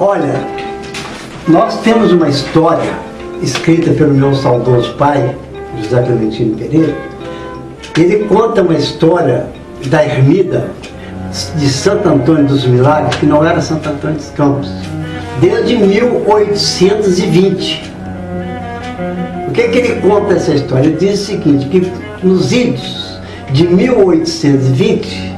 Olha, nós temos uma história escrita pelo meu saudoso pai, José Clementino Pereira. Ele conta uma história da ermida de Santo Antônio dos Milagres, que não era Santo Antônio dos Campos, desde 1820. O que ele conta essa história? Ele diz o seguinte, que nos idos de 1820,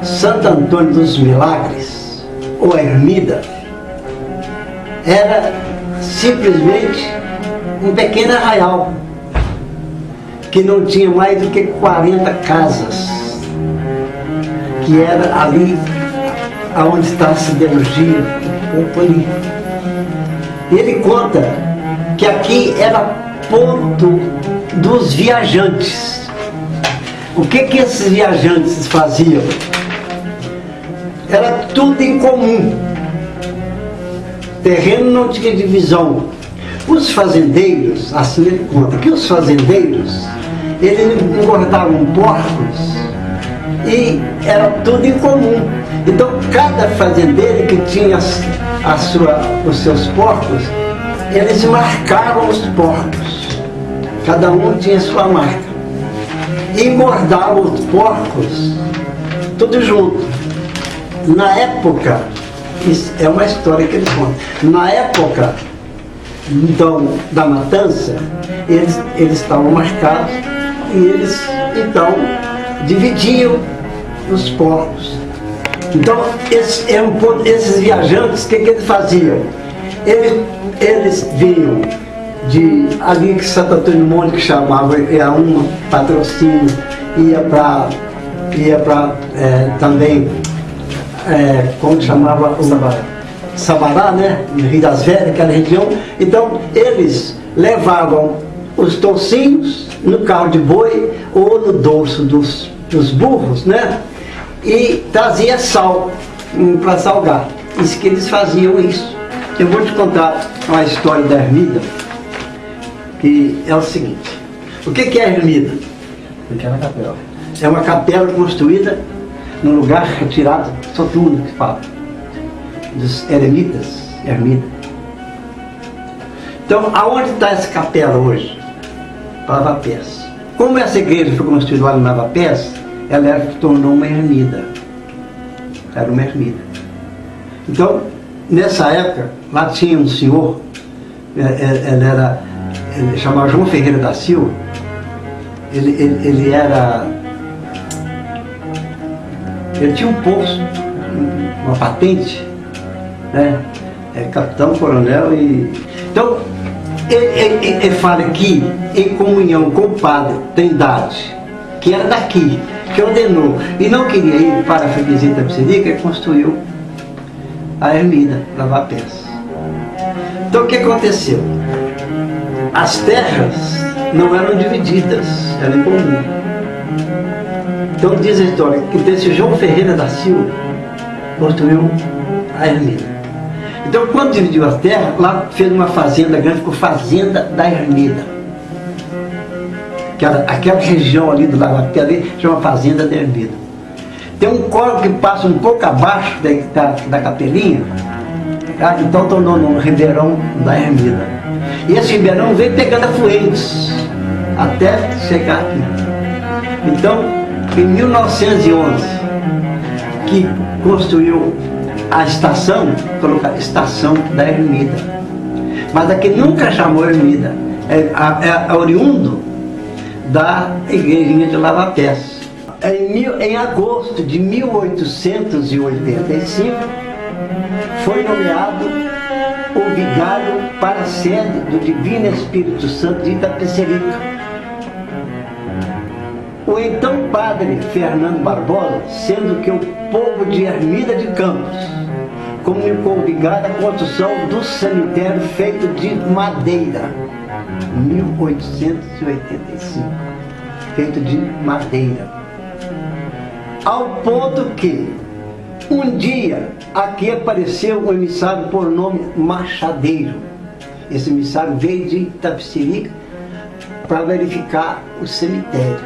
Santo Antônio dos Milagres, ou ermida, era simplesmente um pequeno arraial, que não tinha mais do que 40 casas, que era ali onde está a siderurgia, o Poli. Ele conta que aqui era ponto dos viajantes. O que esses viajantes faziam? Era tudo em comum. Terreno não tinha divisão. Os fazendeiros, assim ele conta, que os fazendeiros, eles engordavam porcos e era tudo em comum. Então cada fazendeiro que tinha os seus porcos, eles marcavam os porcos. Cada um tinha sua marca. E engordavam os porcos, tudo junto. Na época, isso é uma história que ele conta, na época então, da matança, eles estavam marcados e eles então dividiam os porcos. Então, esses viajantes, o que eles faziam? Eles vinham de ali que Santo Antônio Monte, que chamava, era uma patrocínio, ia para também, como chamava o Sabará, né, no Rio das Velhas, aquela região. Então eles levavam os toucinhos no carro de boi ou no dorso dos burros, né, e trazia sal para salgar. Isso que eles faziam isso. Eu vou te contar uma história da ermida, que é o seguinte. O que é a ermida? Pequena capela. É uma capela construída num lugar retirado, soturno que fala, dos eremitas, ermida. Então, aonde está essa capela hoje? Lavapés. Como essa igreja foi construída lá em Lavapés, ela tornou uma ermida. Era uma ermida. Então, nessa época, lá tinha um senhor, ele chamava João Ferreira da Silva. Ele tinha um posto, uma patente, né? Capitão, coronel e... Então, ele fala aqui, em comunhão com o padre Trindade, que era daqui, que ordenou, e não queria ir para a freguesia Itapecerica, ele construiu a ermida, Lavapés. Então, o que aconteceu? As terras não eram divididas, eram em comum. Então, diz a história que desse João Ferreira da Silva construiu a ermida. Então, quando dividiu as terras, lá fez uma fazenda grande, ficou Fazenda da Ermida. Aquela região ali do Lavapés ali chama Fazenda da Ermida. Tem um córrego que passa um pouco abaixo da capelinha, tá? Então tornou no Ribeirão da Ermida. E esse ribeirão veio pegando afluentes até chegar aqui. Então, em 1911, que construiu a estação, colocar Estação da Ermida. Mas aqui nunca chamou Ermida, é oriundo da igrejinha de Lavapés. Em agosto de 1885, foi nomeado o vigário para a sede do Divino Espírito Santo de Itapecerica. O então padre Fernando Barbosa, sendo que o povo de Ermida de Campos comunicou o vigário a construção do cemitério feito de madeira, 1885, feito de madeira. Ao ponto que, um dia, aqui apareceu um emissário por nome Machadeiro. Esse emissário veio de Itapecerica para verificar o cemitério,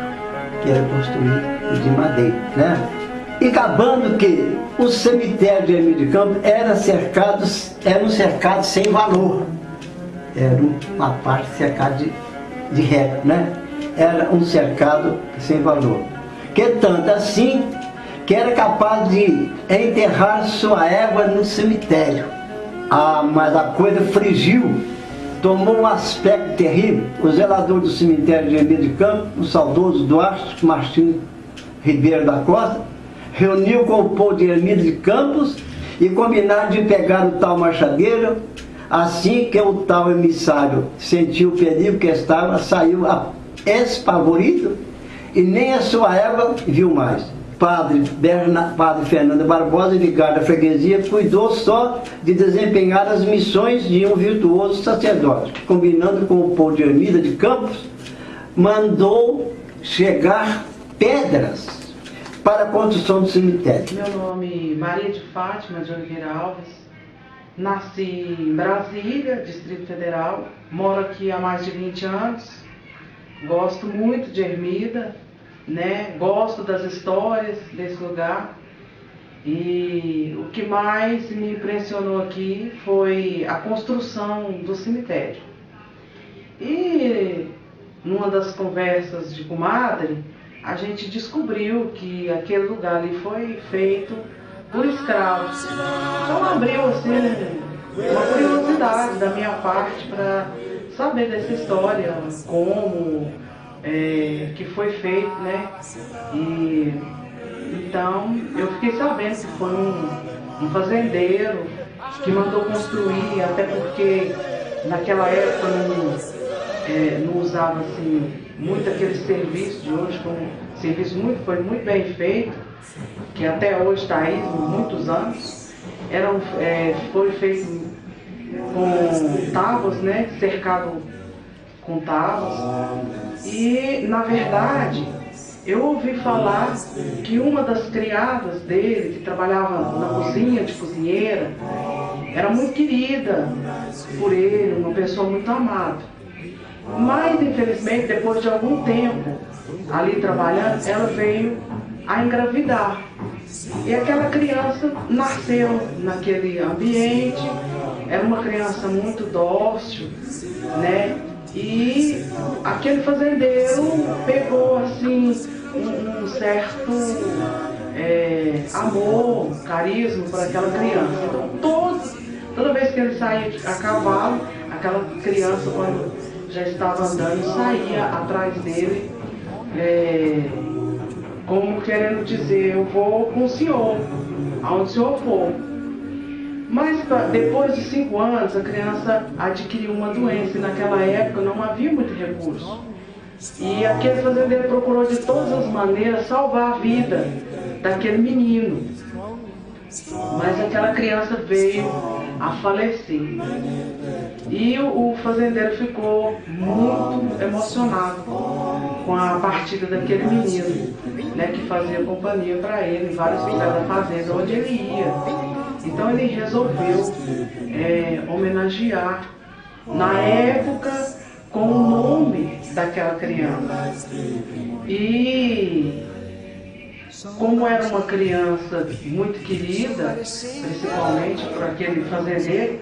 que era construído de madeira, né? E acabando que o cemitério de Hermílio de Campos era um cercado sem valor. Era uma parte cercada de reto, né? Era um cercado sem valor. Que tanto assim que era capaz de enterrar sua égua no cemitério. Mas a coisa frigiu, tomou um aspecto terrível. O zelador do cemitério de Hermílio de Campos, o saudoso Duarte Martins Ribeiro da Costa, reuniu com o povo de Hermílio de Campos e combinaram de pegar o tal machadeiro. Assim que o tal emissário sentiu o perigo que estava, saiu espavorido e nem a sua égua viu mais. Padre Fernando Barbosa, vigário da freguesia, cuidou só de desempenhar as missões de um virtuoso sacerdote. Combinando com o povo de Hermílio de Campos, mandou chegar pedras para a construção do cemitério. Meu nome é Maria de Fátima de Oliveira Alves. Nasci em Brasília, Distrito Federal. Moro aqui há mais de 20 anos. Gosto muito de Ermida, né? Gosto das histórias desse lugar. E o que mais me impressionou aqui foi a construção do cemitério. E numa das conversas de comadre, a gente descobriu que aquele lugar ali foi feito por escravos. Então abriu assim uma curiosidade da minha parte para saber dessa história, como que foi feito, né? E então eu fiquei sabendo que foi um fazendeiro que mandou construir, até porque naquela época não usava assim muito aquele serviço de hoje, como serviço foi muito bem feito, que até hoje está aí, por muitos anos. Foi feito com tábuas, né, cercado com tábuas. E, na verdade, eu ouvi falar que uma das criadas dele, que trabalhava na cozinha, de cozinheira, era muito querida por ele, uma pessoa muito amada. Mas, infelizmente, depois de algum tempo ali trabalhando, ela veio a engravidar. E aquela criança nasceu naquele ambiente, era uma criança muito dócil, né? E aquele fazendeiro pegou assim um certo amor, carisma por aquela criança. Então toda vez que ele saía a cavalo, aquela criança, quando já estava andando, saía atrás dele, como querendo dizer: eu vou com o senhor, aonde o senhor for. Mas depois de 5 anos, a criança adquiriu uma doença, e naquela época não havia muito recurso. E aquele fazendeiro procurou de todas as maneiras salvar a vida daquele menino. Mas aquela criança veio a falecer. E o fazendeiro ficou muito emocionado com a partida daquele menino, né, que fazia companhia para ele em vários lugares da fazenda onde ele ia. Então ele resolveu homenagear, na época, com o nome daquela criança. E como era uma criança muito querida, principalmente por aquele fazendeiro,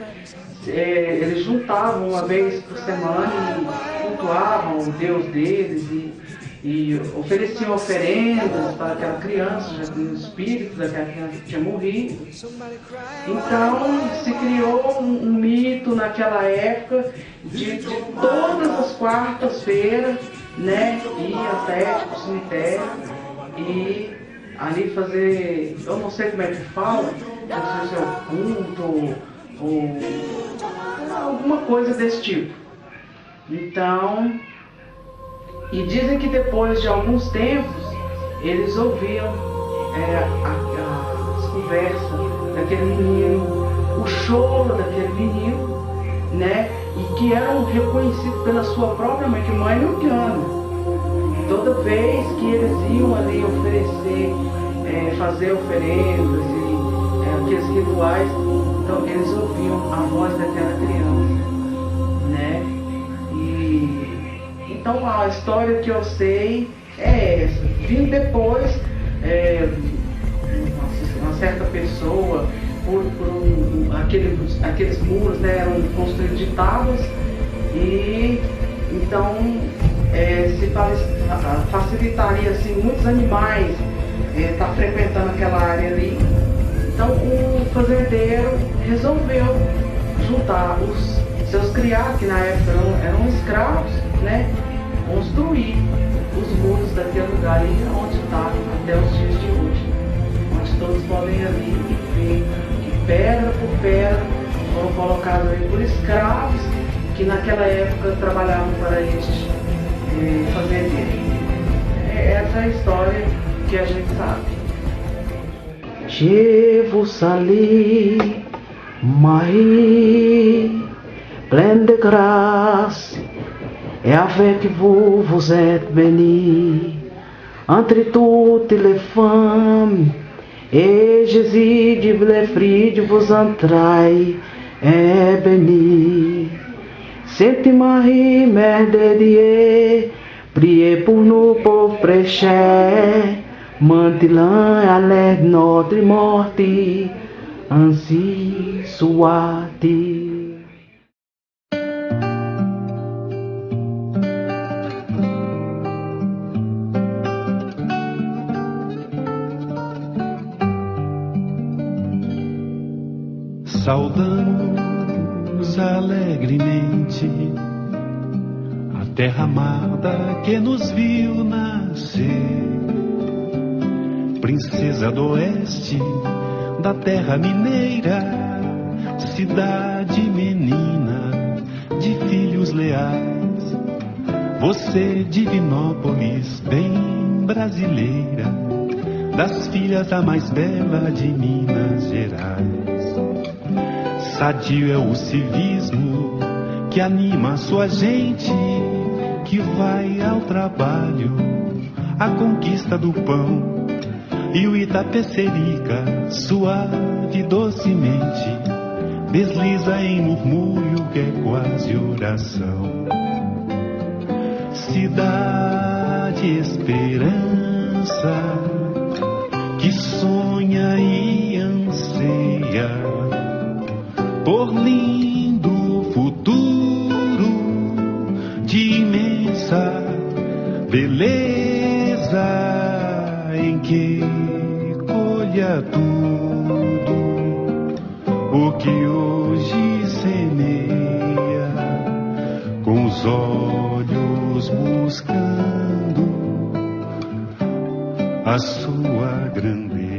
eles juntavam uma vez por semana e cultuavam o Deus deles e ofereciam oferendas para aquela criança, já que o espírito daquela criança tinha morrido. Então se criou um mito naquela época de todas as quartas-feiras, né, ir até o cemitério e ali fazer, eu não sei como é que fala, não sei se é o culto ou alguma coisa desse tipo. Então, e dizem que depois de alguns tempos, eles ouviam as conversas daquele menino, o choro daquele menino, né? E que eram reconhecidos pela sua própria mãe, que mãe não engana. Toda vez que eles iam ali oferecer, fazer oferendas e aqueles rituais, então eles ouviam a voz daquela criança, né? Então a história que eu sei é essa. Vindo depois, certa pessoa, aqueles muros, né, eram construídos de tábuas, e então se facilitaria assim, muitos animais tá frequentando aquela área ali. Então o fazendeiro resolveu juntar os seus criados, que na época eram escravos, né, construir os muros daquele lugar ali onde está até os dias de hoje, onde todos podem ali ver que pedra por pedra foram colocados ali por escravos que naquela época trabalhavam para estes fazendeiros. Essa é a história que a gente sabe. Je vous salue, Marie, pleine de grâce, et avec vous, vous êtes bénie entre toutes les femmes, et Jésus, le fruit de vos entrailles, est béni. Sainte Marie, Mère de Dieu, priez pour nous pauvres pécheurs, maintenant et à l'heure de notre mort, ainsi soit-il. Saudamos alegremente a terra amada que nos viu nascer, princesa do oeste, da terra mineira, cidade menina de filhos leais. Você, Divinópolis, bem brasileira, das filhas a mais bela de Minas Gerais. Sadio é o civismo que anima a sua gente, que vai ao trabalho, à conquista do pão. E o Itapecerica, suave e docemente, desliza em murmúrio que é quase oração. Cidade esperança, que sonha e anseia por lindo futuro de imensa beleza, em que colha tudo o que hoje semeia, com os olhos buscando a sua grandeza.